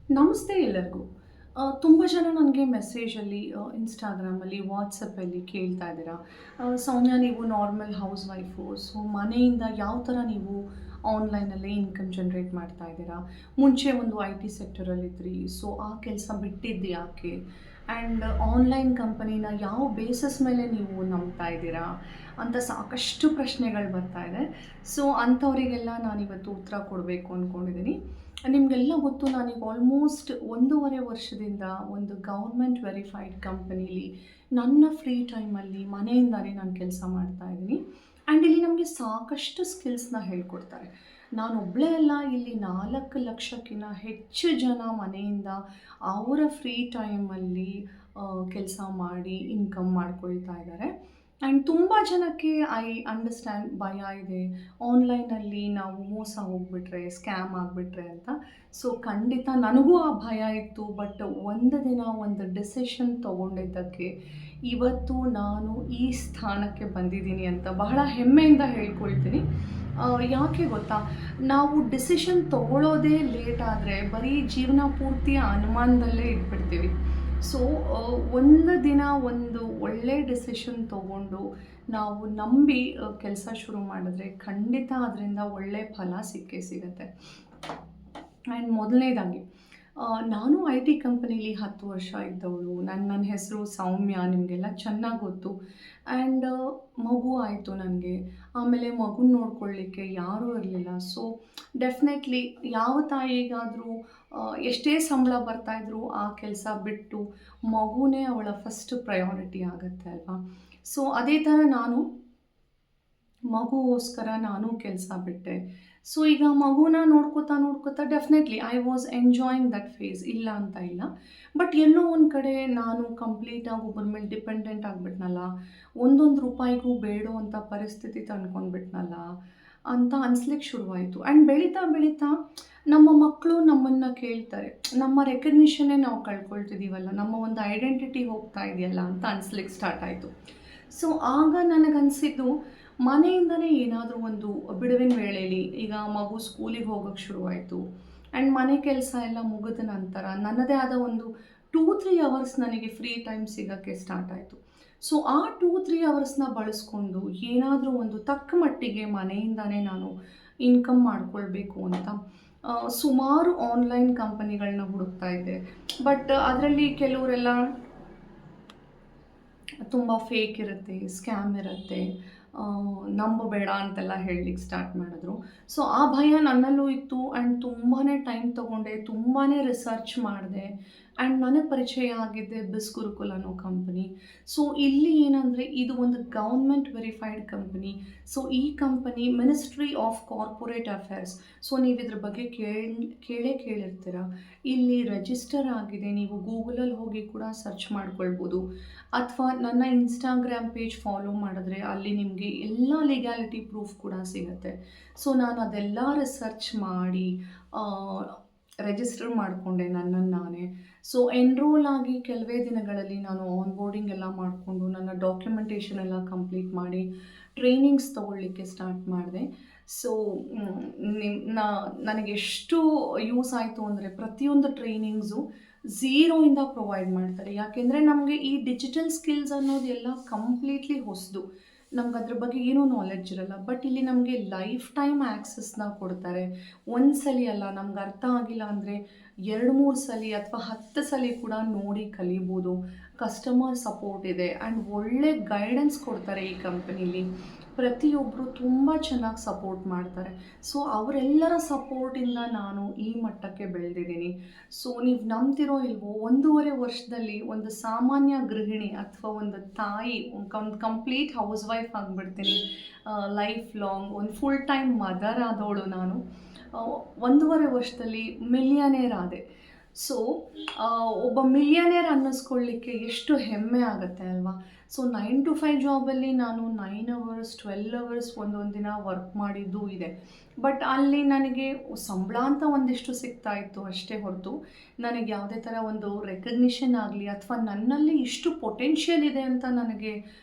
ನಮಸ್ತೆ ಎಲ್ಲರಿಗೂ. ತುಂಬ ಜನ ನನಗೆ ಮೆಸೇಜಲ್ಲಿ, ಇನ್‌ಸ್ಟಾಗ್ರಾಮಲ್ಲಿ, ವಾಟ್ಸಪ್ಪಲ್ಲಿ ಕೇಳ್ತಾ ಇದ್ದೀರಾ. ಸೌಮ್ಯ, ನೀವು ನಾರ್ಮಲ್ ಹೌಸ್ ವೈಫು. ಸೊ ಮನೆಯಿಂದ ಯಾವ ಥರ ನೀವು ಆನ್‌ಲೈನಲ್ಲಿ ಇನ್ಕಮ್ ಜನ್ರೇಟ್ ಮಾಡ್ತಾ ಇದ್ದೀರಾ? ಮುಂಚೆ ಒಂದು ಐ ಟಿ ಸೆಕ್ಟರಲ್ಲಿದ್ರಿ. ಸೊ ಆ ಕೆಲಸ ಬಿಟ್ಟಿದ್ದು ಯಾಕೆ? ಆ್ಯಂಡ್ ಆನ್‌ಲೈನ್ ಕಂಪನಿನ ಯಾವ ಬೇಸಿಸ್ ಮೇಲೆ ನೀವು ನಂಬ್ತಾ ಇದ್ದೀರಾ? ಅಂತ ಸಾಕಷ್ಟು ಪ್ರಶ್ನೆಗಳು ಬರ್ತಾ ಇದೆ. ಸೊ ಅಂಥವರಿಗೆಲ್ಲ ನಾನಿವತ್ತು ಉತ್ತರ ಕೊಡಬೇಕು ಅಂದ್ಕೊಂಡಿದ್ದೀನಿ. ನಿಮಗೆಲ್ಲ ಗೊತ್ತು, ನಾನೀಗ ಆಲ್ಮೋಸ್ಟ್ 1.5 ವರ್ಷದಿಂದ ಒಂದು ಗೌರ್ಮೆಂಟ್ ವೆರಿಫೈಡ್ ಕಂಪನೀಲಿ ನನ್ನ ಫ್ರೀ ಟೈಮಲ್ಲಿ ಮನೆಯಿಂದಾನೇ ನಾನು ಕೆಲಸ ಮಾಡ್ತಾ ಇದ್ದೀನಿ. ಆ್ಯಂಡ್ ಇಲ್ಲಿ ನಮಗೆ ಸಾಕಷ್ಟು ಸ್ಕಿಲ್ಸ್‌ನ ಹೇಳ್ಕೊಡ್ತಾರೆ. ನಾನೊಬ್ಬಳೇ ಅಲ್ಲ, ಇಲ್ಲಿ 4 ಲಕ್ಷಕ್ಕಿಂತ ಹೆಚ್ಚು ಜನ ಮನೆಯಿಂದ ಅವರ ಫ್ರೀ ಟೈಮಲ್ಲಿ ಕೆಲಸ ಮಾಡಿ ಇನ್ಕಮ್ ಮಾಡ್ಕೊಳ್ತಾ ಇದ್ದಾರೆ. ಆ್ಯಂಡ್ ತುಂಬ ಜನಕ್ಕೆ ಐ ಅಂಡರ್ಸ್ಟ್ಯಾಂಡ್ ಭಯ ಇದೆ. ಆನ್‌ಲೈನಲ್ಲಿ ನಾವು ಮೋಸ ಹೋಗ್ಬಿಟ್ರೆ, ಸ್ಕ್ಯಾಮ್ ಆಗಿಬಿಟ್ರೆ ಅಂತ. ಸೊ ಖಂಡಿತ ನನಗೂ ಆ ಭಯ ಇತ್ತು. ಬಟ್ ಒಂದು ದಿನ ಒಂದು ಡಿಸಿಷನ್ ತೊಗೊಂಡಿದ್ದಕ್ಕೆ ಇವತ್ತು ನಾನು ಈ ಸ್ಥಾನಕ್ಕೆ ಬಂದಿದ್ದೀನಿ ಅಂತ ಬಹಳ ಹೆಮ್ಮೆಯಿಂದ ಹೇಳ್ಕೊಳ್ತೀನಿ. ಯಾಕೆ ಗೊತ್ತಾ? ನಾವು ಡಿಸಿಷನ್ ತೊಗೊಳ್ಳೋದೇ ಲೇಟ್ ಆದರೆ ಬರೀ ಜೀವನ ಪೂರ್ತಿ ಅನುಮಾನದಲ್ಲೇ ಇಟ್ಬಿಡ್ತೀವಿ. ಸೊ ಒಂದು ದಿನ ಒಂದು ಒಳ್ಳೆ ಡಿಸಿಷನ್ ತೊಗೊಂಡು ನಾವು ನಂಬಿ ಕೆಲಸ ಶುರು ಮಾಡಿದ್ರೆ ಖಂಡಿತ ಅದರಿಂದ ಒಳ್ಳೆ ಫಲ ಸಿಕ್ಕೇ ಸಿಗುತ್ತೆ. ಆ್ಯಂಡ್ ಮೊದಲನೇದಾಗಿ, ನಾನು ಐ ಟಿ ಕಂಪನೀಲಿ 10 ವರ್ಷ ಇದ್ದವಳು. ನನ್ನ ಹೆಸರು ಸೌಮ್ಯ, ನಿಮಗೆಲ್ಲ ಚೆನ್ನಾಗಿ ಗೊತ್ತು. ಆ್ಯಂಡ್ ಮಗು ಆಯಿತು ನನಗೆ. ಆಮೇಲೆ ಮಗುನ ನೋಡ್ಕೊಳ್ಳಿಕ್ಕೆ ಯಾರೂ ಇರಲಿಲ್ಲ. ಸೊ ಡೆಫಿನೆಟ್ಲಿ ಯಾವ ತಾಯಿಗಾದರೂ ಎಷ್ಟೇ ಸಂಬಳ ಬರ್ತಾಯಿದ್ರು ಆ ಕೆಲಸ ಬಿಟ್ಟು ಮಗುನೇ ಅವಳ ಫಸ್ಟ್ ಪ್ರಯಾರಿಟಿ ಆಗುತ್ತೆ ಅಲ್ವಾ? ಸೊ ಅದೇ ಥರ ನಾನು ಮಗುಗೋಸ್ಕರ ನಾನು ಕೆಲಸ ಬಿಟ್ಟೆ. ಸೊ ಈಗ ಮಗುನ ನೋಡ್ಕೋತಾ definitely I was enjoying that face, ಇಲ್ಲ ಅಂತ ಇಲ್ಲ. ಬಟ್ ಎಲ್ಲೋ ಒಂದು ಕಡೆ ನಾನು ಕಂಪ್ಲೀಟಾಗಿ ಒಬ್ಬರ ಮೇಲೆ ಡಿಪೆಂಡೆಂಟ್ ಆಗಿಬಿಟ್ನಲ್ಲ, ಒಂದೊಂದು ರೂಪಾಯಿಗೂ ಬೇಡುವಂಥ ಪರಿಸ್ಥಿತಿ ತಂದ್ಕೊಂಡ್ಬಿಟ್ನಲ್ಲ ಅಂತ ಅನ್ಸ್ಲಿಕ್ಕೆ ಶುರುವಾಯಿತು. ಆ್ಯಂಡ್ ಬೆಳೀತಾ ನಮ್ಮ ಮಕ್ಕಳು ನಮ್ಮನ್ನು ಕೇಳ್ತಾರೆ. ನಮ್ಮ ರೆಕಗ್ನಿಷನ್ನೇ ನಾವು ಕಳ್ಕೊಳ್ತಿದ್ದೀವಲ್ಲ, ನಮ್ಮ ಒಂದು ಐಡೆಂಟಿಟಿ ಹೋಗ್ತಾ ಇದೆಯಲ್ಲ ಅಂತ ಅನ್ಸ್ಲಿಕ್ಕೆ ಸ್ಟಾರ್ಟ್ ಆಯಿತು. ಸೊ ಆಗ ನನಗನ್ಸಿದ್ದು, ಮನೆಯಿಂದನೇ ಏನಾದರೂ ಒಂದು ಬಿಡುವಿನ ವೇಳೆಯಲ್ಲಿ, ಈಗ ಮಗು ಸ್ಕೂಲಿಗೆ ಹೋಗೋಕ್ಕೆ ಶುರುವಾಯಿತು ಆ್ಯಂಡ್ ಮನೆ ಕೆಲಸ ಎಲ್ಲ ಮುಗಿದ ನಂತರ ನನ್ನದೇ ಆದ ಒಂದು 2-3 ಅವರ್ಸ್ ನನಗೆ ಫ್ರೀ ಟೈಮ್ ಸಿಗೋಕ್ಕೆ ಸ್ಟಾರ್ಟ್ ಆಯಿತು. ಸೊ ಆ 2-3 ಅವರ್ಸ್ನ ಬಳಸ್ಕೊಂಡು ಏನಾದರೂ ಒಂದು ತಕ್ಕ ಮಟ್ಟಿಗೆ ಮನೆಯಿಂದನೇ ನಾನು ಇನ್ಕಮ್ ಮಾಡ್ಕೊಳ್ಬೇಕು ಅಂತ ಸುಮಾರು ಆನ್‌ಲೈನ್ ಕಂಪನಿಗಳನ್ನ ಹುಡುಕ್ತಾ ಇದ್ದೆ. ಬಟ್ ಅದರಲ್ಲಿ ಕೆಲವರೆಲ್ಲ ತುಂಬ ಫೇಕ್ ಇರುತ್ತೆ, ಸ್ಕ್ಯಾಮ್ ಇರುತ್ತೆ, ನಂಬಬೇಡ ಅಂತೆಲ್ಲ ಹೇಳಲಿಕ್ಕೆ ಸ್ಟಾರ್ಟ್ ಮಾಡಿದ್ರು. ಸೊ ಆ ಭಯ ನನ್ನಲ್ಲೂ ಇತ್ತು. ಆ್ಯಂಡ್ ತುಂಬಾ ಟೈಮ್ ತೊಗೊಂಡೆ, ತುಂಬಾ ರಿಸರ್ಚ್ ಮಾಡಿದೆ. ಆ್ಯಂಡ್ ನನಗೆ ಪರಿಚಯ ಆಗಿದ್ದೆ ಬಿಸ್ ಗುರುಕುಲ್ ಅನ್ನೋ ಕಂಪನಿ. ಸೊ ಇಲ್ಲಿ ಏನಂದರೆ, ಇದು ಒಂದು ಗೌರ್ಮೆಂಟ್ ವೆರಿಫೈಡ್ ಕಂಪನಿ. ಸೊ ಈ company ministry of corporate affairs. So ನೀವು ಇದ್ರ ಬಗ್ಗೆ ಕೇಳಿರ್ತೀರ. ಇಲ್ಲಿ ರಿಜಿಸ್ಟರ್ ಆಗಿದೆ. ನೀವು ಗೂಗಲಲ್ಲಿ ಹೋಗಿ ಕೂಡ ಸರ್ಚ್ ಮಾಡ್ಕೊಳ್ಬೋದು. ಅಥವಾ ನನ್ನ ಇನ್‌ಸ್ಟಾಗ್ರಾಮ್ ಪೇಜ್ ಫಾಲೋ ಮಾಡಿದ್ರೆ ಅಲ್ಲಿ ನಿಮಗೆ ಎಲ್ಲ ಲೀಗ್ಯಾಲಿಟಿ ಪ್ರೂಫ್ ಕೂಡ ಸಿಗುತ್ತೆ. ಸೊ ನಾನು ಅದೆಲ್ಲ ರಿಸರ್ಚ್ ಮಾಡಿ ರಿಜಿಸ್ಟರ್ ಮಾಡಿಕೊಂಡೆ ನನ್ನನ್ನು ನಾನೇ. ಸೊ ಎನ್ರೋಲ್ ಆಗಿ ಕೆಲವೇ ದಿನಗಳಲ್ಲಿ ನಾನು ಆನ್‌ಬೋರ್ಡಿಂಗ್ ಎಲ್ಲ ಮಾಡಿಕೊಂಡು ನನ್ನ ಡಾಕ್ಯುಮೆಂಟೇಷನ್ ಎಲ್ಲ ಕಂಪ್ಲೀಟ್ ಮಾಡಿ ಟ್ರೈನಿಂಗ್ಸ್ ತೊಗೊಳ್ಳಿಕ್ಕೆ ಸ್ಟಾರ್ಟ್ ಮಾಡಿದೆ. ಸೊ ನನಗೆಷ್ಟು ಯೂಸ್ ಆಯಿತು ಅಂದರೆ, ಪ್ರತಿಯೊಂದು ಟ್ರೈನಿಂಗ್ಸು ಝೀರೋಯಿಂದ ಪ್ರೊವೈಡ್ ಮಾಡ್ತಾರೆ. ಯಾಕೆಂದರೆ ನಮಗೆ ಈ ಡಿಜಿಟಲ್ ಸ್ಕಿಲ್ಸ್ ಅನ್ನೋದೆಲ್ಲ ಕಂಪ್ಲೀಟ್ಲಿ ಹೊಸದು. ನಮ್ಗೆ ಅದ್ರ ಬಗ್ಗೆ ಏನೂ ನಾಲೆಡ್ಜ್ ಇರಲ್ಲ. ಬಟ್ ಇಲ್ಲಿ ನಮಗೆ ಲೈಫ್ ಟೈಮ್ ಆ್ಯಕ್ಸಸ್ನ ಕೊಡ್ತಾರೆ. ಒಂದು ಸಲ ಅಲ್ಲ, ನಮ್ಗೆ ಅರ್ಥ ಆಗಿಲ್ಲ ಅಂದರೆ 2-3 ಸಲ ಅಥವಾ 10 ಸಲ ಕೂಡ ನೋಡಿ ಕಲಿಬೋದು. ಕಸ್ಟಮರ್ ಸಪೋರ್ಟ್ ಇದೆ ಆ್ಯಂಡ್ ಒಳ್ಳೆ ಗೈಡೆನ್ಸ್ ಕೊಡ್ತಾರೆ ಈ ಕಂಪನೀಲಿ. ಪ್ರತಿಯೊಬ್ಬರು ತುಂಬ ಚೆನ್ನಾಗಿ ಸಪೋರ್ಟ್ ಮಾಡ್ತಾರೆ. ಸೊ ಅವರೆಲ್ಲರ ಸಪೋರ್ಟಿಂದ ನಾನು ಈ ಮಟ್ಟಕ್ಕೆ ಬೆಳೆದಿದ್ದೀನಿ. ಸೊ ನೀವು ನಂಬ್ತಿರೋ ಇಲ್ವೋ, 1.5 ವರ್ಷದಲ್ಲಿ ಒಂದು ಸಾಮಾನ್ಯ ಗೃಹಿಣಿ ಅಥವಾ ಒಂದು ತಾಯಿ, ಒಂದು ಕಂಪ್ಲೀಟ್ ಹೌಸ್ ವೈಫ್ ಆಗಿಬಿಡ್ತೀನಿ. ಲೈಫ್ ಲಾಂಗ್ ಒಂದು ಫುಲ್ ಟೈಮ್ ಮದರ್ ಆದವಳು ನಾನು. 1.5 ವರ್ಷದಲ್ಲಿ ಮಿಲಿಯನೇರ್ ಆದೆ. ಸೊ ಒಬ್ಬ ಮಿಲಿಯನೇರ್ ಅನ್ನಿಸ್ಕೊಳ್ಳಿಕ್ಕೆ ಎಷ್ಟು ಹೆಮ್ಮೆ ಆಗುತ್ತೆ ಅಲ್ವಾ? ಸೊ 9 to 5 ಜಾಬಲ್ಲಿ ನಾನು 9 ಅವರ್ಸ್ 12 ಅವರ್ಸ್ ಒಂದೊಂದು ದಿನ ವರ್ಕ್ ಮಾಡಿದ್ದೂ ಇದೆ. ಬಟ್ ಅಲ್ಲಿ ನನಗೆ ಸಂಬಳ ಅಂತ ಒಂದಿಷ್ಟು ಸಿಗ್ತಾ ಇತ್ತು ಅಷ್ಟೇ ಹೊರತು, ನನಗೆ ಯಾವುದೇ ಥರ ಒಂದು ರೆಕಗ್ನಿಷನ್ ಆಗಲಿ ಅಥವಾ ನನ್ನಲ್ಲಿ ಇಷ್ಟು ಪೊಟೆನ್ಷಿಯಲ್ ಇದೆ ಅಂತ ನನಗೆ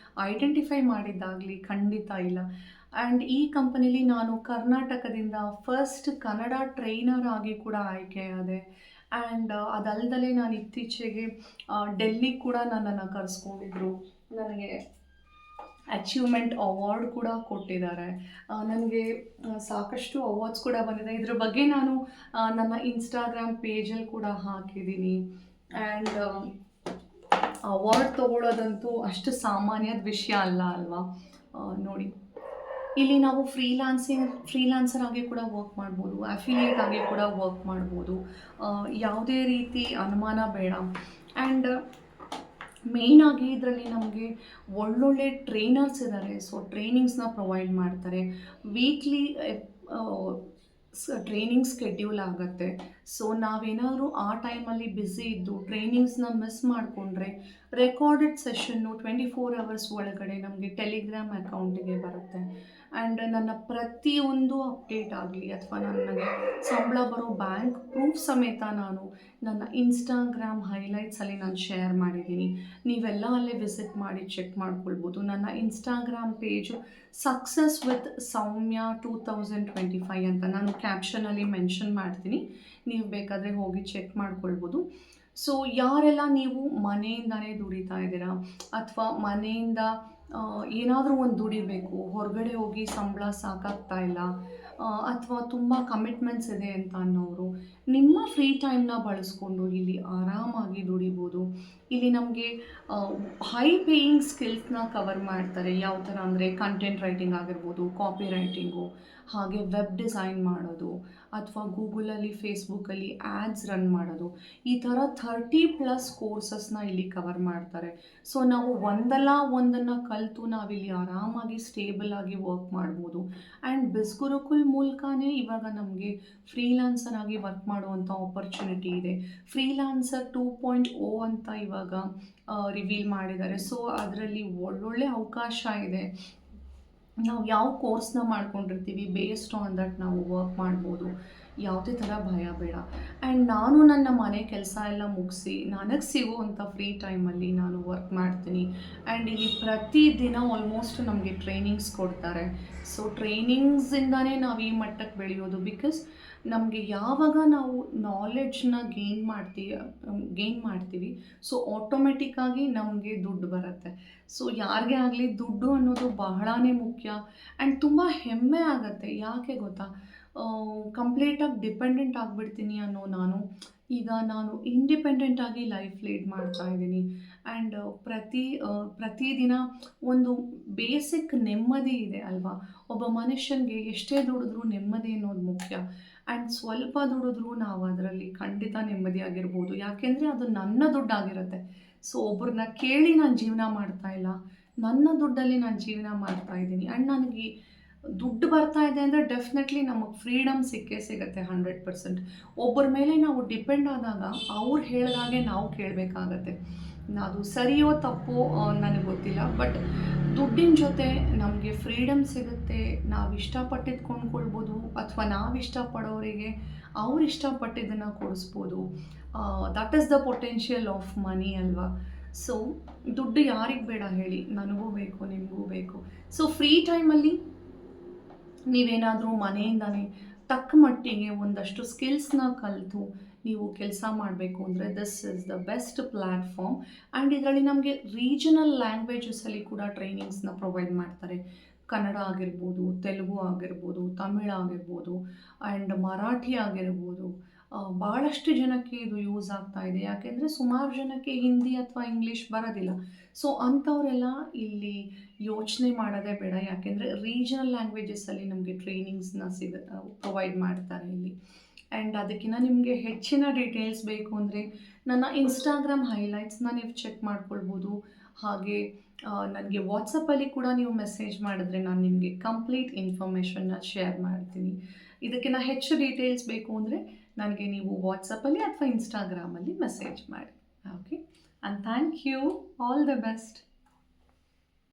ಐಡೆಂಟಿಫೈ ಮಾಡಿದ್ದಾಗಲಿ ಖಂಡಿತ ಇಲ್ಲ. ಆ್ಯಂಡ್ ಈ ಕಂಪನಿಲಿ ನಾನು ಕರ್ನಾಟಕದಿಂದ ಫಸ್ಟ್ ಕನ್ನಡ ಟ್ರೈನರ್ ಆಗಿ ಕೂಡ ಆಯ್ಕೆಯಾದೆ. ಆ್ಯಂಡ್ ಅದಲ್ದಲೆ ನಾನು ಇತ್ತೀಚೆಗೆ ಡೆಲ್ಲಿಗೆ ಕೂಡ ನನ್ನನ್ನು ಕರೆಸ್ಕೊಂಡಿದ್ರು. ನನಗೆ ಅಚೀವ್ಮೆಂಟ್ ಅವಾರ್ಡ್ ಕೂಡ ಕೊಟ್ಟಿದ್ದಾರೆ. ನನಗೆ ಸಾಕಷ್ಟು ಅವಾರ್ಡ್ಸ್ ಕೂಡ ಬಂದಿದೆ. ಇದ್ರ ಬಗ್ಗೆ ನಾನು ನನ್ನ ಇನ್ಸ್ಟಾಗ್ರಾಮ್ ಪೇಜಲ್ಲಿ ಕೂಡ ಹಾಕಿದ್ದೀನಿ. ಆ್ಯಂಡ್ ಅವಾರ್ಡ್ ತೊಗೊಳ್ಳೋದಂತೂ ಅಷ್ಟು ಸಾಮಾನ್ಯದ ವಿಷಯ ಅಲ್ಲ ಅಲ್ವಾ? ನೋಡಿ, ಇಲ್ಲಿ ನಾವು ಫ್ರೀಲಾನ್ಸರ್ ಆಗಿ ಕೂಡ ವರ್ಕ್ ಮಾಡ್ಬೋದು, ಅಫಿಲಿಯೇಟ್ ಆಗಿ ಕೂಡ ವರ್ಕ್ ಮಾಡ್ಬೋದು. ಯಾವುದೇ ರೀತಿ ಅನುಮಾನ ಬೇಡ. ಆ್ಯಂಡ್ ಮೇಯ್ನಾಗಿ ಇದರಲ್ಲಿ ನಮಗೆ ಒಳ್ಳೊಳ್ಳೆ ಟ್ರೈನರ್ಸ್ ಇದ್ದಾರೆ. ಸೊ ಟ್ರೈನಿಂಗ್ಸ್ನ ಪ್ರೊವೈಡ್ ಮಾಡ್ತಾರೆ. ವೀಕ್ಲಿ ಟ್ರೈನಿಂಗ್ ಸ್ಕೆಡ್ಯೂಲ್ ಆಗುತ್ತೆ. ಸೊ ನಾವೇನಾದರೂ ಆ ಟೈಮಲ್ಲಿ ಬ್ಯುಸಿ ಇದ್ದು ಟ್ರೈನಿಂಗ್ಸ್ನ ಮಿಸ್ ಮಾಡಿಕೊಂಡ್ರೆ ರೆಕಾರ್ಡೆಡ್ ಸೆಷನ್ನು 24 ಅವರ್ಸ್ ಒಳಗಡೆ ನಮಗೆ ಟೆಲಿಗ್ರಾಮ್ ಅಕೌಂಟಿಗೆ ಬರುತ್ತೆ. ಆ್ಯಂಡ್ ನನ್ನ ಪ್ರತಿಯೊಂದು ಅಪ್ಡೇಟ್ ಆಗಲಿ ಅಥವಾ ನನಗೆ ಸಂಬಳ ಬರೋ ಬ್ಯಾಂಕ್ ಪ್ರೂಫ್ ಸಮೇತ ನಾನು ನನ್ನ ಇನ್ಸ್ಟಾಗ್ರಾಮ್ ಹೈಲೈಟ್ಸಲ್ಲಿ ನಾನು ಶೇರ್ ಮಾಡಿದ್ದೀನಿ. ನೀವೆಲ್ಲ ಅಲ್ಲೇ ವಿಸಿಟ್ ಮಾಡಿ ಚೆಕ್ ಮಾಡ್ಕೊಳ್ಬೋದು. ನನ್ನ ಇನ್ಸ್ಟಾಗ್ರಾಮ್ ಪೇಜು ಸಕ್ಸಸ್ ವಿತ್ ಸೌಮ್ಯ 2025 ಅಂತ ನಾನು ಕ್ಯಾಪ್ಷನಲ್ಲಿ ಮೆನ್ಷನ್ ಮಾಡ್ತೀನಿ. ನೀವು ಬೇಕಾದರೆ ಹೋಗಿ ಚೆಕ್ ಮಾಡ್ಕೊಳ್ಬೋದು. ಸೊ ಯಾರೆಲ್ಲ ನೀವು ಮನೆಯಿಂದನೇ ದುಡಿತಾ ಇದ್ದೀರಾ ಅಥವಾ ಮನೆಯಿಂದ ಏನಾದರೂ ಒಂದು ದುಡಿಬೇಕು, ಹೊರಗಡೆ ಹೋಗಿ ಸಂಬಳ ಸಾಕಾಗ್ತಾ ಇಲ್ಲ, ಅಥವಾ ತುಂಬ ಕಮಿಟ್ಮೆಂಟ್ಸ್ ಇದೆ ಅಂತ ಅನ್ನೋರು ನಿಮ್ಮ ಫ್ರೀ ಟೈಮ್ನ ಬಳಸ್ಕೊಂಡು ಇಲ್ಲಿ ಆರಾಮಾಗಿ ದುಡಿಬೋದು. ಇಲ್ಲಿ ನಮಗೆ ಹೈ ಪೇಯಿಂಗ್ ಸ್ಕಿಲ್ಸ್ನ ಕವರ್ ಮಾಡ್ತಾರೆ. ಯಾವ ಥರ ಅಂದರೆ ಕಂಟೆಂಟ್ ರೈಟಿಂಗ್ ಆಗಿರ್ಬೋದು, ಕಾಪಿ ರೈಟಿಂಗು, ಹಾಗೆ ವೆಬ್ ಡಿಸೈನ್ ಮಾಡೋದು, ಅಥವಾ ಗೂಗಲಲ್ಲಿ ಫೇಸ್ಬುಕ್ಕಲ್ಲಿ ಆ್ಯಡ್ಸ್ ರನ್ ಮಾಡೋದು. ಈ ಥರ 30+ ಕೋರ್ಸಸ್ನ ಇಲ್ಲಿ ಕವರ್ ಮಾಡ್ತಾರೆ. ಸೊ ನಾವು ಒಂದಲ್ಲ ಒಂದನ್ನು ಕಲಿತು ನಾವಿಲ್ಲಿ ಆರಾಮಾಗಿ ಸ್ಟೇಬಲ್ ಆಗಿ ವರ್ಕ್ ಮಾಡ್ಬೋದು. ಆ್ಯಂಡ್ ಬಿಸ್ಗುರುಕುಲ್ ಮೂಲಕನೇ ಇವಾಗ ನಮಗೆ ಫ್ರೀಲಾನ್ಸರ್ ಆಗಿ ವರ್ಕ್ ಮಾಡುವಂಥ ಆಪರ್ಚುನಿಟಿ ಇದೆ. ಫ್ರೀಲಾನ್ಸರ್ 2.0 ಅಂತ ಇವಾಗ ರಿವೀಲ್ ಮಾಡಿದ್ದಾರೆ. ಸೊ ಅದರಲ್ಲಿ ಒಳ್ಳೊಳ್ಳೆ ಅವಕಾಶ ಇದೆ. ನಾವು ಯಾವ ಕೋರ್ಸ್ನ ಮಾಡ್ಕೊಂಡಿರ್ತೀವಿ ಬೇಸ್ಡ್ ಆನ್ ದಟ್ ನಾವು ವರ್ಕ್ ಮಾಡ್ಬೋದು. ಯಾವುದೇ ಥರ ಭಯ ಬೇಡ. ಆ್ಯಂಡ್ ನಾನು ನನ್ನ ಮನೆ ಕೆಲಸ ಎಲ್ಲ ಮುಗಿಸಿ ನನಗೆ ಸಿಗುವಂಥ ಫ್ರೀ ಟೈಮಲ್ಲಿ ನಾನು ವರ್ಕ್ ಮಾಡ್ತೀನಿ. ಆ್ಯಂಡ್ ಇಲ್ಲಿ ಪ್ರತಿದಿನ ಆಲ್ಮೋಸ್ಟ್ ನಮಗೆ ಟ್ರೈನಿಂಗ್ಸ್ ಕೊಡ್ತಾರೆ. ಸೊ ಟ್ರೈನಿಂಗ್ಸಿಂದನೇ ನಾವು ಈ ಮಟ್ಟಕ್ಕೆ ಬೆಳೆಯೋದು. ಬಿಕಾಸ್ ನಮಗೆ ಯಾವಾಗ ನಾವು ನಾಲೆಡ್ಜ್ನ ಗೇನ್ ಮಾಡ್ತೀವಿ ಸೊ ಆಟೋಮೆಟಿಕ್ಕಾಗಿ ನಮಗೆ ದುಡ್ಡು ಬರುತ್ತೆ. ಸೊ ಯಾರಿಗೇ ಆಗಲಿ ದುಡ್ಡು ಅನ್ನೋದು ಬಹಳನೇ ಮುಖ್ಯ. ಆ್ಯಂಡ್ ತುಂಬ ಹೆಮ್ಮೆ ಆಗುತ್ತೆ. ಯಾಕೆ ಗೊತ್ತಾ? ಕಂಪ್ಲೀಟಾಗಿ ಡಿಪೆಂಡೆಂಟ್ ಆಗಿಬಿಡ್ತೀನಿ ಅನ್ನೋ ಈಗ ನಾನು ಇಂಡಿಪೆಂಡೆಂಟಾಗಿ ಲೈಫ್ ಲೀಡ್ ಮಾಡ್ತಾ ಇದ್ದೀನಿ. ಆ್ಯಂಡ್ ಪ್ರತಿದಿನ ಒಂದು ಬೇಸಿಕ್ ನೆಮ್ಮದಿ ಇದೆ ಅಲ್ವಾ? ಒಬ್ಬ ಮನುಷ್ಯನಿಗೆ ಎಷ್ಟೇ ದುಡಿದ್ರೂ ನೆಮ್ಮದಿ ಅನ್ನೋದು ಮುಖ್ಯ. ಆ್ಯಂಡ್ ಸ್ವಲ್ಪ ದುಡಿದ್ರೂ ನಾವು ಅದರಲ್ಲಿ ಖಂಡಿತ ನೆಮ್ಮದಿಯಾಗಿರ್ಬೋದು. ಯಾಕೆಂದರೆ ಅದು ನನ್ನ ದುಡ್ಡಾಗಿರುತ್ತೆ. ಸೊ ಒಬ್ಬರನ್ನ ಕೇಳಿ ನಾನು ಜೀವನ ಮಾಡ್ತಾ ಇಲ್ಲ, ನನ್ನ ದುಡ್ಡಲ್ಲಿ ನಾನು ಜೀವನ ಮಾಡ್ತಾ ಇದ್ದೀನಿ. ಆ್ಯಂಡ್ ನನಗೆ ದುಡ್ಡು ಬರ್ತಾ ಇದೆ ಅಂದರೆ ಡೆಫಿನೆಟ್ಲಿ ನಮಗೆ ಫ್ರೀಡಮ್ ಸಿಗುತ್ತೆ 100%. ಒಬ್ಬರ ಮೇಲೆ ನಾವು ಡಿಪೆಂಡ್ ಆದಾಗ ಅವ್ರು ಹೇಳಿದಾಗೆ ನಾವು ಕೇಳಬೇಕಾಗತ್ತೆ. ಅದು ಸರಿಯೋ ತಪ್ಪೋ ನನಗೆ ಗೊತ್ತಿಲ್ಲ. ಬಟ್ ದುಡ್ಡಿನ ಜೊತೆ ನಮಗೆ ಫ್ರೀಡಮ್ ಸಿಗುತ್ತೆ. ನಾವು ಇಷ್ಟಪಟ್ಟಿದ್ದು ಕೊಂಡ್ಕೊಳ್ಬೋದು, ಅಥವಾ ನಾವು ಇಷ್ಟಪಡೋರಿಗೆ ಅವ್ರು ಇಷ್ಟಪಟ್ಟಿದ್ದನ್ನು ಕೊಡಿಸ್ಬೋದು. That is the potential of money ಅಲ್ವಾ? ಸೊ ದುಡ್ಡು ಯಾರಿಗೆ ಬೇಡ ಹೇಳಿ? ನನಗೂ ಬೇಕು, ನಿಮಗೂ ಬೇಕು. ಸೊ ಫ್ರೀ ಟೈಮಲ್ಲಿ ನೀವೇನಾದರೂ ಮನೆಯಿಂದನೇ ತಕ್ಕ ಮಟ್ಟಿಗೆ ಒಂದಷ್ಟು ಸ್ಕಿಲ್ಸ್ನ ಕಲಿತು ನೀವು ಕೆಲಸ ಮಾಡಬೇಕು ಅಂದರೆ this is the best platform. And ಇದರಲ್ಲಿ ನಮಗೆ ರೀಜನಲ್ ಲ್ಯಾಂಗ್ವೇಜಸಲ್ಲಿ ಕೂಡ ಟ್ರೈನಿಂಗ್ಸ್ನ ಪ್ರೊವೈಡ್ ಮಾಡ್ತಾರೆ. ಕನ್ನಡ ಆಗಿರ್ಬೋದು, ತೆಲುಗು ಆಗಿರ್ಬೋದು, ತಮಿಳ್ ಆಗಿರ್ಬೋದು, ಆ್ಯಂಡ್ ಮರಾಠಿ ಆಗಿರ್ಬೋದು. ಭಾಳಷ್ಟು ಜನಕ್ಕೆ ಇದು ಯೂಸ್ ಆಗ್ತಾ ಇದೆ. ಯಾಕೆಂದರೆ ಸುಮಾರು ಜನಕ್ಕೆ ಹಿಂದಿ ಅಥವಾ ಇಂಗ್ಲೀಷ್ ಬರೋದಿಲ್ಲ. ಸೊ ಅಂಥವರೆಲ್ಲ ಇಲ್ಲಿ ಯೋಚನೆ ಮಾಡೋದೇ ಬೇಡ. ಯಾಕೆಂದರೆ ರೀಜನಲ್ ಲ್ಯಾಂಗ್ವೇಜಸಲ್ಲಿ ನಮಗೆ ಟ್ರೈನಿಂಗ್ಸ್ನ ಪ್ರೊವೈಡ್ ಮಾಡ್ತಾರೆ ಇಲ್ಲಿ. ಆ್ಯಂಡ್ ಅದಕ್ಕಿಂತ ನಿಮಗೆ ಹೆಚ್ಚಿನ ಡೀಟೇಲ್ಸ್ ಬೇಕು ಅಂದರೆ ನನ್ನ ಇನ್ಸ್ಟಾಗ್ರಾಮ್ ಹೈಲೈಟ್ಸ್ನ ನೀವು ಚೆಕ್ ಮಾಡ್ಕೊಳ್ಬೋದು. ಹಾಗೆ ನನಗೆ ವಾಟ್ಸಪ್ಪಲ್ಲಿ ಕೂಡ ನೀವು ಮೆಸೇಜ್ ಮಾಡಿದ್ರೆ ನಾನು ನಿಮಗೆ ಕಂಪ್ಲೀಟ್ ಇನ್ಫಾರ್ಮೇಷನ್ನ ಶೇರ್ ಮಾಡ್ತೀನಿ. ಇದಕ್ಕಿಂತ ಹೆಚ್ಚು ಡೀಟೇಲ್ಸ್ ಬೇಕು ಅಂದರೆ ನನಗೆ ನೀವು ವಾಟ್ಸಪ್ಪಲ್ಲಿ ಅಥವಾ ಇನ್ಸ್ಟಾಗ್ರಾಮಲ್ಲಿ ಮೆಸೇಜ್ ಮಾಡಿ. Okay, and thank you. All the best.